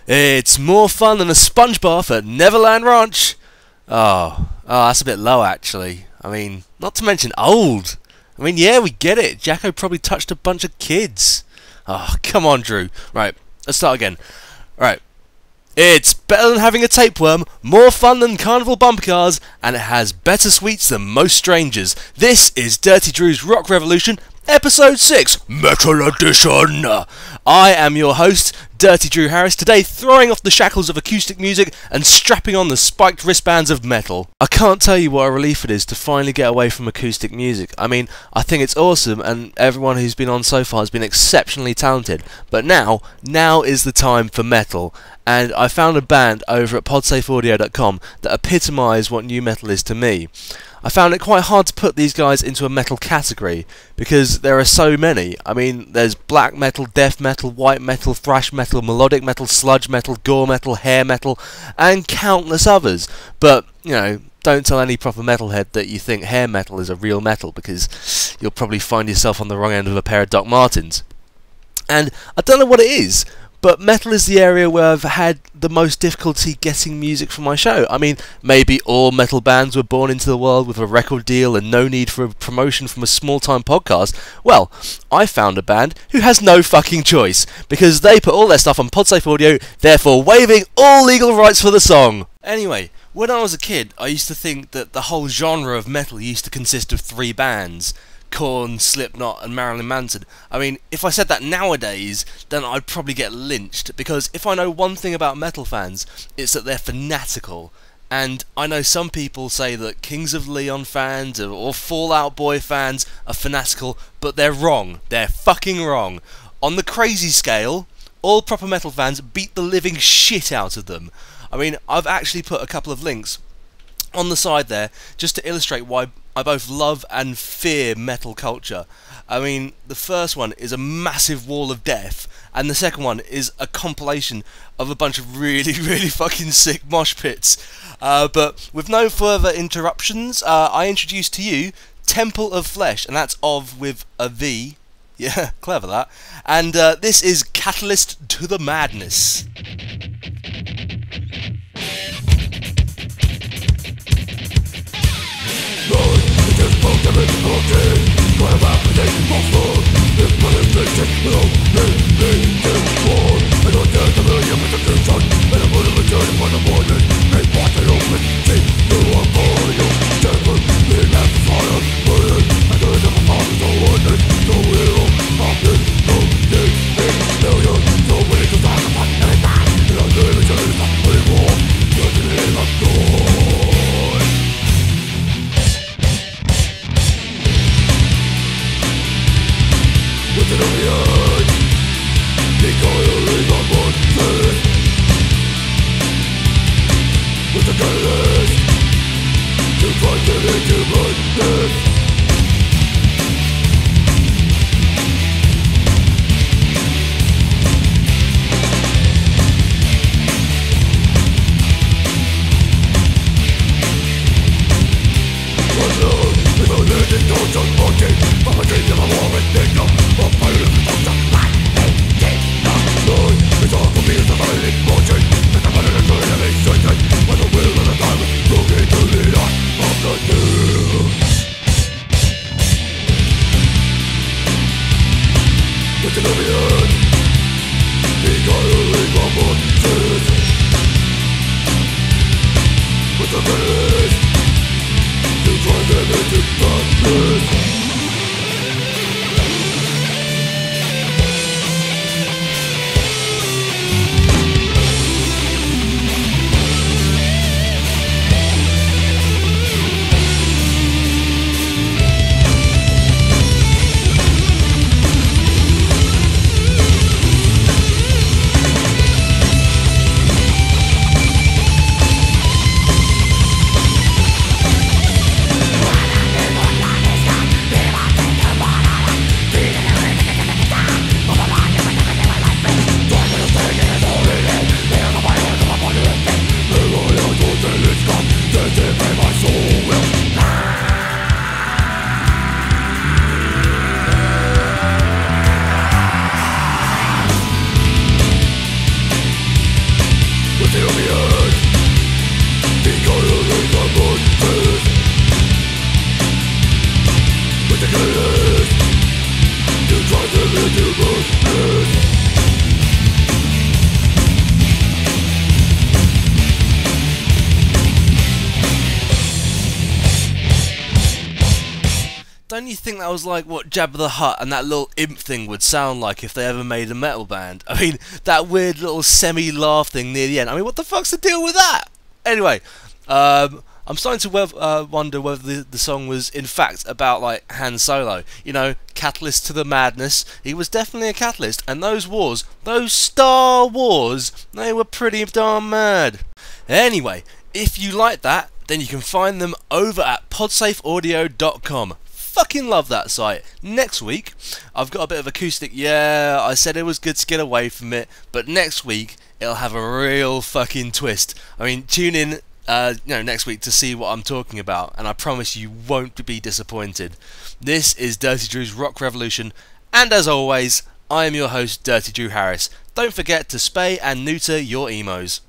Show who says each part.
Speaker 1: It's more fun than a sponge bath at Neverland Ranch. That's a bit low actually. I mean, not to mention old. I mean, yeah, we get it. Jacko probably touched a bunch of kids. Oh, come on, Drew. Right, let's start again. Right. It's better than having a tapeworm, more fun than carnival bumper cars, and it has better sweets than most strangers. This is Dirty Drew's Rock Revolution, Episode 6, Metal Edition. I am your host, Dirty Drew Harris, today throwing off the shackles of acoustic music and strapping on the spiked wristbands of metal. I can't tell you what a relief it is to finally get away from acoustic music. I mean, I think it's awesome and everyone who's been on so far has been exceptionally talented. But now is the time for metal. And I found a band over at podsafeaudio.com that epitomise what new metal is to me. I found it quite hard to put these guys into a metal category because there are so many. I mean, there's black metal, death metal, white metal, thrash metal, melodic metal, sludge metal, gore metal, hair metal, and countless others. But, you know, don't tell any proper metalhead that you think hair metal is a real metal because you'll probably find yourself on the wrong end of a pair of Doc Martens. And I don't know what it is, but metal is the area where I've had the most difficulty getting music for my show. I mean, maybe all metal bands were born into the world with a record deal and no need for a promotion from a small-time podcast. Well, I found a band who has no fucking choice, because they put all their stuff on Podsafe Audio, therefore waiving all legal rights for the song. Anyway, when I was a kid, I used to think that the whole genre of metal used to consist of 3 bands. Korn, Slipknot and Marilyn Manson. I mean, if I said that nowadays, then I'd probably get lynched, because if I know one thing about metal fans, it's that they're fanatical. And I know some people say that Kings of Leon fans or Fall Out Boy fans are fanatical, but they're wrong. They're fucking wrong. On the crazy scale, all proper metal fans beat the living shit out of them. I mean, I've actually put a couple of links on the side there just to illustrate why I both love and fear metal culture. I mean, the first one is a massive wall of death, and the second one is a compilation of a bunch of really fucking sick mosh pits. But with no further interruptions, I introduce to you Temple of Flesh, and that's of with a V. Yeah, clever that. And this is Catalyst to the Madness.
Speaker 2: The
Speaker 1: Don't you think that was like what Jabba the Hutt and that little imp thing would sound like if they ever made a metal band? I mean, that weird little semi-laugh thing near the end. I mean, what the fuck's the deal with that? Anyway, I'm starting to wonder whether the song was in fact about like Han Solo. You know, catalyst to the madness. He was definitely a catalyst, and those wars, those Star Wars, they were pretty darn mad. Anyway, if you like that, then you can find them over at podsafeaudio.com. Fucking love that site. Next week, I've got a bit of acoustic. Yeah, I said it was good to get away from it, but next week it'll have a real fucking twist. I mean, tune in, next week to see what I'm talking about, and I promise you won't be disappointed. This is Dirty Drew's Rock Revolution, and as always, I am your host, Dirty Drew Harris. Don't forget to spay and neuter your emos.